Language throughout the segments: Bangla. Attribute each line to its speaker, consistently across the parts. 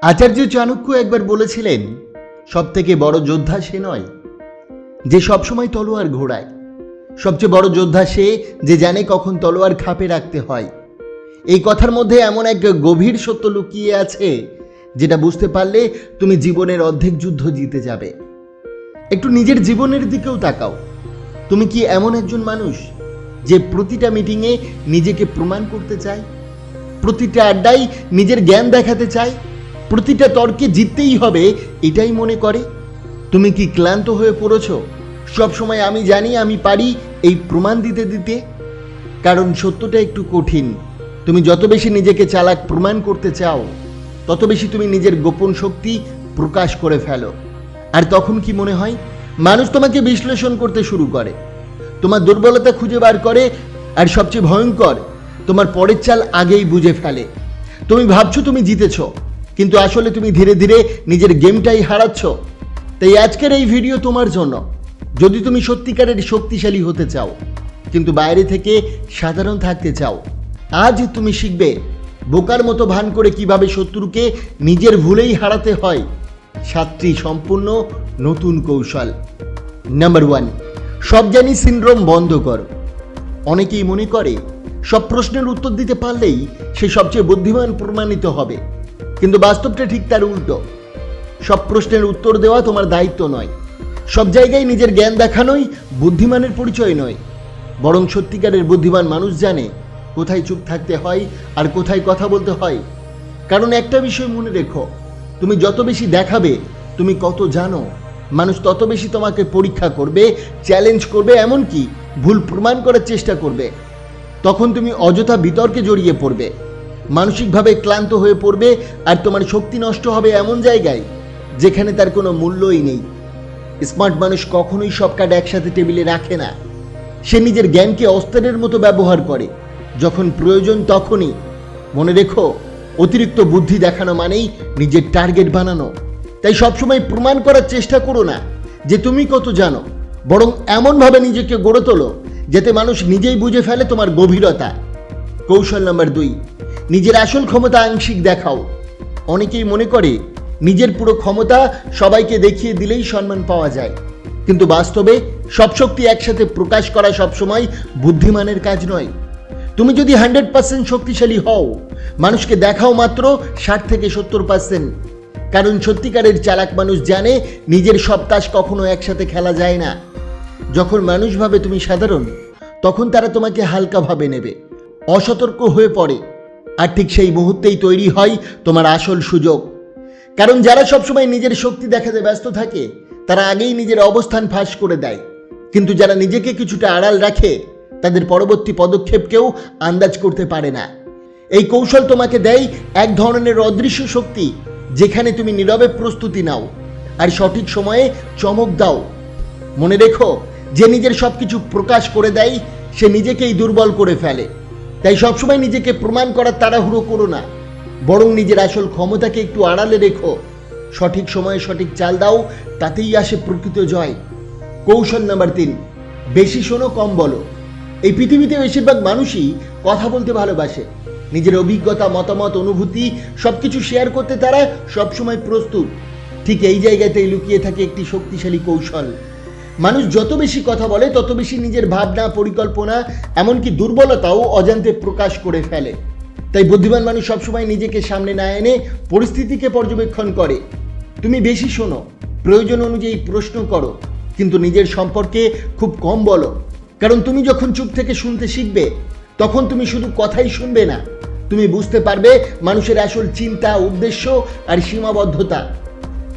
Speaker 1: আচার্য চাণক্য একবার বলেছিলেন, সবথেকে বড় যোদ্ধা সে নয় যে সবসময় তলোয়ার ঘোরায়, সবচেয়ে বড় যোদ্ধা সে যে জানে কখন তলোয়ার খাপে রাখতে হয়। এই কথার মধ্যে এমন এক গভীর সত্য লুকিয়ে আছে যেটা বুঝতে পারলে তুমি জীবনের অর্ধেক যুদ্ধ জিতে যাবে। একটু নিজের জীবনের দিকেও তাকাও। তুমি কি এমন একজন মানুষ যে প্রতিটা মিটিংয়ে নিজেকে প্রমাণ করতে চায়, প্রতিটা আড্ডায় নিজের জ্ঞান দেখাতে চায়, প্রতিটা তর্কে জিততেই হবে এটাই মনে করে? তুমি কি ক্লান্ত হয়ে পড়েছ সবসময় আমি জানি আমি পারি এই প্রমাণ দিতে দিতে? কারণ সত্যটা একটু কঠিন। তুমি যত বেশি নিজেকে চালাক প্রমাণ করতে চাও, তত বেশি তুমি নিজের গোপন শক্তি প্রকাশ করে ফেলো। আর তখন কি মনে হয়? মানুষ তোমাকে বিশ্লেষণ করতে শুরু করে, তোমার দুর্বলতা খুঁজে বার করে, আর সবচেয়ে ভয়ঙ্কর, তোমার পরের চাল আগেই বুঝে ফেলে। তুমি ভাবছো তুমি জিতেছ, কিন্তু আসলে তুমি ধীরে ধীরে নিজের গেমটাই হারাচ্ছ। তাই আজকের এই ভিডিও তোমার জন্য। যদি তুমি সত্যিকারের শক্তিশালী হতে চাও কিন্তু বাইরে থেকে সাধারণ থাকতে চাও, আজ তুমি শিখবে বোকার মতো ভান করে কিভাবে শত্রুকে নিজের ভুলেই হারাতে হয়। 7টি সম্পূর্ণ নতুন কৌশল। নাম্বার 1, সব জানি সিনড্রোম বন্ধ কর। অনেকেই মনে করে সব প্রশ্নের উত্তর দিতে পারলেই সে সবচেয়ে বুদ্ধিমান প্রমাণিত হবে, কিন্তু বাস্তবটা ঠিক তার উল্টো। সব প্রশ্নের উত্তর দেওয়া তোমার দায়িত্ব নয়, সব জায়গায় নিজের জ্ঞান দেখানোই বুদ্ধিমানের পরিচয় নয়। বরং সত্যিকারের বুদ্ধিমান মানুষ জানে কোথায় চুপ থাকতে হয় আর কোথায় কথা বলতে হয়। কারণ একটা বিষয় মনে রেখো, তুমি যত বেশি দেখাবে তুমি কত জানো, মানুষ তত বেশি তোমাকে পরীক্ষা করবে, চ্যালেঞ্জ করবে, এমনকি ভুল প্রমাণ করার চেষ্টা করবে। তখন তুমি অযথা বিতর্কে জড়িয়ে পড়বে, মানসিকভাবে ক্লান্ত হয়ে পড়বে, আর তোমার শক্তি নষ্ট হবে এমন জায়গায় যেখানে তার কোনো মূল্যই নেই। স্মার্ট মানুষ কখনোই সব কার্ড একসাথে টেবিলে রাখে না। সে নিজের জ্ঞানকে অস্ত্রের মতো ব্যবহার করে, যখন প্রয়োজন তখনই। মনে রেখো, অতিরিক্ত বুদ্ধি দেখানো মানেই নিজের টার্গেট বানানো। তাই সবসময় প্রমাণ করার চেষ্টা করো না যে তুমি কত জানো, বরং এমনভাবে নিজেকে গড়ে তোলো যাতে মানুষ নিজেই বুঝে ফেলে তোমার গভীরতা। কৌশল নাম্বার 2, নিজের আসল ক্ষমতা আংশিক দেখাও। অনেকেই মনে করে নিজের পুরো ক্ষমতা সবাইকে দেখিয়ে দিলেই সম্মান পাওয়া যায়, কিন্তু বাস্তবে সব শক্তি একসাথে প্রকাশ করা সবসময় বুদ্ধিমানের কাজ নয়। তুমি যদি 100% শক্তিশালী হও, মানুষকে দেখাও মাত্র 60 থেকে 70%। কারণ সত্যিকারের চালাক মানুষ জানে নিজের সব তাস কখনো একসাথে খেলা যায় না। যখন মানুষ ভাবে তুমি সাধারণ, তখন তারা তোমাকে হালকা ভাবে নেবে, অসতর্ক হয়ে পড়ে। আর ঠিক সেই মুহূর্তেই তৈরি হয় তোমার আসল সুযোগ। কারণ যারা সবসময় নিজের শক্তি দেখাতে ব্যস্ত থাকে তারা আগেই নিজের অবস্থান ফাঁস করে দেয়, কিন্তু যারা নিজেকে কিছুটা আড়াল রাখে তাদের পরবর্তী পদক্ষেপকেও আন্দাজ করতে পারে না। এই কৌশল তোমাকে দেয় এক ধরনের অদৃশ্য শক্তি, যেখানে তুমি নীরবে প্রস্তুতি নাও আর সঠিক সময়ে চমক দাও। মনে রেখো, যে নিজের সবকিছু প্রকাশ করে দেয় সে নিজেকেই দুর্বল করে ফেলে। তাই সবসময় নিজেকে প্রমাণ করার তাড়াহুড়ো করো না, বরং নিজের আসল ক্ষমতাকে একটু আড়ালে রেখো। সঠিক সময়ে সঠিক চাল দাও, তাতেই আসে প্রকৃত জয়। কৌশল নাম্বার 3, বেশি শোনো কম বলো। এই পৃথিবীতে বেশিরভাগ মানুষই কথা বলতে ভালোবাসে, নিজের অভিজ্ঞতা, মতামত, অনুভূতি সবকিছু শেয়ার করতে তারা সবসময় প্রস্তুত। ঠিক এই জায়গাতেই লুকিয়ে থাকে একটি শক্তিশালী কৌশল। মানুষ যত বেশি কথা বলে তত বেশি নিজের ভাবনা, পরিকল্পনা, এমনকি দুর্বলতাও অজান্তে প্রকাশ করে ফেলে। তাই বুদ্ধিমান মানুষ সবসময় নিজেকে সামনে না এনে পরিস্থিতিকে পর্যবেক্ষণ করে। তুমি বেশি শোনো, প্রয়োজন অনুযায়ী প্রশ্ন করো, কিন্তু নিজের সম্পর্কে খুব কম বলো। কারণ তুমি যখন চুপ থেকে শুনতে শিখবে, তখন তুমি শুধু কথাই শুনবে না, তুমি বুঝতে পারবে মানুষের আসল চিন্তা, উদ্দেশ্য আর সীমাবদ্ধতা।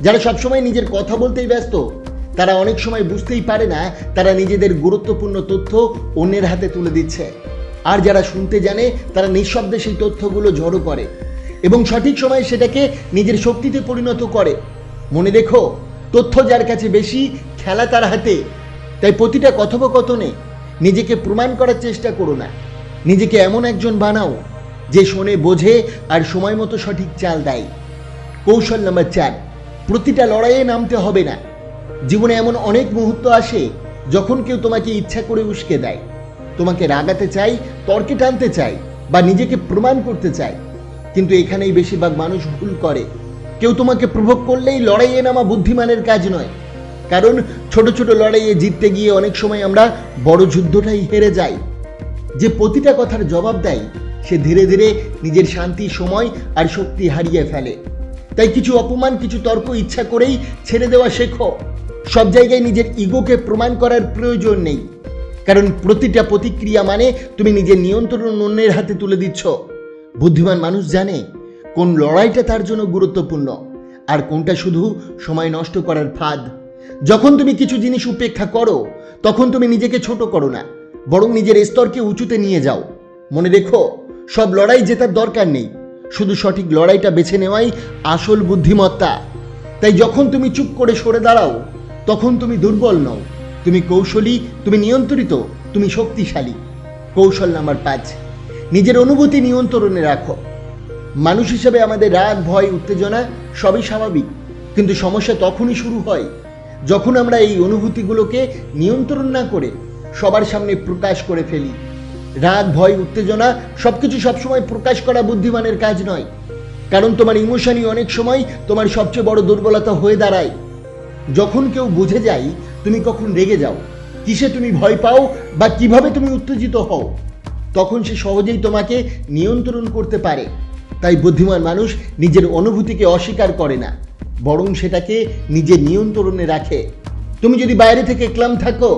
Speaker 1: যারা সবসময় নিজের কথা বলতেই ব্যস্ত তারা অনেক সময় বুঝতেই পারে না তারা নিজেদের গুরুত্বপূর্ণ তথ্য অন্যের হাতে তুলে দিচ্ছে। আর যারা শুনতে জানে তারা নিঃশব্দে সেই তথ্যগুলো জড়ো করে এবং সঠিক সময়ে সেটাকে নিজের শক্তিতে পরিণত করে। মনে রেখো, তথ্য যার কাছে বেশি, খেলা তার হাতে। তাই প্রতিটা কথোপকথনে নিজেকে প্রমাণ করার চেষ্টা করো না, নিজেকে এমন একজন বানাও যে শোনে, বোঝে আর সময় মতো সঠিক চাল দেয়। কৌশল নাম্বার 4, প্রতিটা লড়াইয়ে নামতে হবে না। জীবনে এমন অনেক মুহূর্ত আসে যখন কেউ তোমাকে ইচ্ছা করে উস্কে দেয়, তোমাকে রাগাতে চাই, তর্কে টানতে চাই বা নিজেকে প্রমাণ করতে চাই। কিন্তু এখানেই বেশিরভাগ মানুষ ভুল করে। কেউ তোমাকে প্রভোগ করলেই লড়াইয়ে নামা বুদ্ধিমানের কাজ নয়, কারণ ছোট ছোট লড়াইয়ে জিততে গিয়ে অনেক সময় আমরা বড় যুদ্ধটাই হেরে যাই। যে প্রতিটা কথার জবাব দেয় সে ধীরে ধীরে নিজের শান্তি, সময় আর শক্তি হারিয়ে ফেলে। তাই কিছু অপমান, কিছু তর্ক ইচ্ছা করেই ছেড়ে দেওয়া শেখো। সব জায়গায় নিজের ইগোকে প্রমাণ করার প্রয়োজন নেই, কারণ প্রতিটা প্রতিক্রিয়া মানে তুমি নিজের নিয়ন্ত্রণ অন্যের হাতে তুলে দিচ্ছ। বুদ্ধিমান মানুষ জানে কোন লড়াইটা তার জন্য গুরুত্বপূর্ণ আর কোনটা শুধু সময় নষ্ট করার ফাঁদ। যখন তুমি কিছু জিনিস উপেক্ষা করো তখন তুমি নিজেকে ছোট করো না, বরং নিজের স্তরকে উঁচুতে নিয়ে যাও। মনে রেখো, সব লড়াই জেতার দরকার নেই, শুধু সঠিক লড়াইটা বেছে নেওয়াই আসল বুদ্ধিমত্তা। তাই যখন তুমি চুপ করে সরে দাঁড়াও তখন তুমি দুর্বল নও, তুমি কৌশলী, তুমি নিয়ন্ত্রিত, তুমি শক্তিশালী। কৌশল নাম্বার 5, নিজের অনুভূতি নিয়ন্ত্রণে রাখো। মানুষ হিসেবে আমাদের রাগ, ভয়, উত্তেজনা সবই স্বাভাবিক, কিন্তু সমস্যা তখনই শুরু হয় যখন আমরা এই অনুভূতিগুলোকে নিয়ন্ত্রণ না করে সবার সামনে প্রকাশ করে ফেলি। রাগ, ভয়, উত্তেজনা সবকিছু সবসময় প্রকাশ করা বুদ্ধিমানের কাজ নয়, কারণ তোমার ইমোশনই অনেক সময় তোমার সবচেয়ে বড় দুর্বলতা হয়ে দাঁড়ায়। যখন কেউ বুঝে যায় তুমি কখন রেগে যাও, কিসে তুমি ভয় পাও বা কিভাবে তুমি উত্তেজিত হও, তখন সে সহজেই তোমাকে নিয়ন্ত্রণ করতে পারে। তাই বুদ্ধিমান মানুষ নিজের অনুভূতিকে অস্বীকার করে না, বরং সেটাকে নিজের নিয়ন্ত্রণে রাখে। তুমি যদি বাইরে থেকে ক্লান্ত থাকো,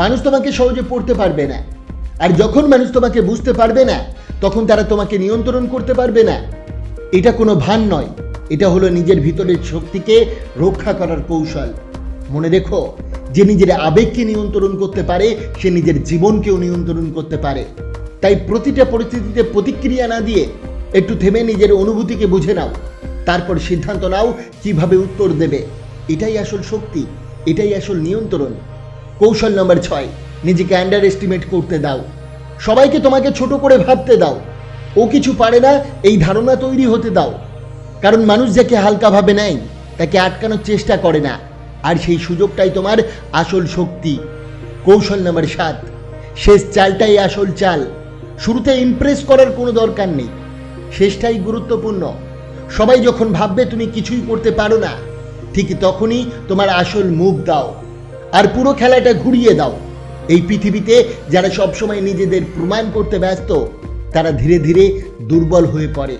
Speaker 1: মানুষ তোমাকে সহজে পড়তে পারবে না, আর যখন মানুষ তোমাকে বুঝতে পারবে না তখন তারা তোমাকে নিয়ন্ত্রণ করতে পারবে না। এটা কোনো ভান নয়, এটা হলো নিজের ভিতরের শক্তিকে রক্ষা করার কৌশল। মনে রেখো, যে নিজের আবেগকে নিয়ন্ত্রণ করতে পারে সে নিজের জীবনকেও নিয়ন্ত্রণ করতে পারে। তাই প্রতিটা পরিস্থিতিতে প্রতিক্রিয়া না দিয়ে একটু থেমে নিজের অনুভূতিকে বুঝে নাও, তারপর সিদ্ধান্ত নাও কিভাবে উত্তর দেবে। এটাই আসল শক্তি, এটাই আসল নিয়ন্ত্রণ। কৌশল নাম্বার 6, নিজেকে আন্ডার এস্টিমেট করতে দাও। সবাইকে তোমাকে ছোট করে ভাবতে দাও, ও কিছু পারে না এই ধারণা তৈরি হতে দাও, কারণ মানুষ যাকে হালকা ভাবে নেয় তাকে আটকানোর চেষ্টা করে না, আর সেই সুযোগটাই তোমার আসল শক্তি। কৌশল নাম্বার 7, শেষ চালটাই আসল চাল। শুরুতে ইমপ্রেস করার কোনো দরকার নেই, শেষটাই গুরুত্বপূর্ণ। সবাই যখন ভাববে তুমি কিছুই করতে পারো না, ঠিক তখনই তোমার আসল মুভ দাও আর পুরো খেলাটা ঘুরিয়ে দাও। এই পৃথিবীতে যারা সবসময় নিজেদের প্রমাণ করতে ব্যস্ত তারা ধীরে ধীরে দুর্বল হয়ে পড়ে,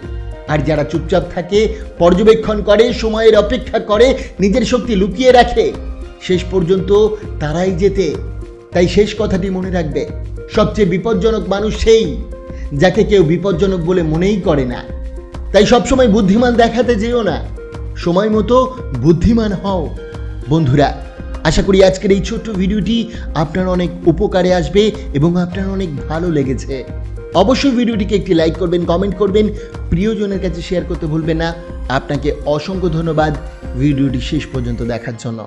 Speaker 1: আর যারা চুপচাপ থাকে, পর্যবেক্ষণ করে, সময়ের অপেক্ষা করে, নিজের শক্তি লুকিয়ে রাখে, শেষ পর্যন্ত তারাই জেতে। তাই শেষ কথাটি মনে রাখবে, সবচেয়ে বিপজ্জনক মানুষ সেই যাকে কেউ বিপজ্জনক বলে মনেই করে না। তাই সবসময় বুদ্ধিমান দেখাতে যেও না, সময় মতো বুদ্ধিমান হও। বন্ধুরা, আশা করি আজকের এই ছোট্ট ভিডিওটি আপনার অনেক উপকারে আসবে এবং আপনার অনেক ভালো লেগেছে। অবশ্যই ভিডিওটিকে একটি লাইক করবেন, কমেন্ট করবেন, প্রিয়জনের কাছে শেয়ার করতে ভুলবেন না। আপনাকে অসংখ্য ধন্যবাদ ভিডিওটি শেষ পর্যন্ত দেখার জন্য।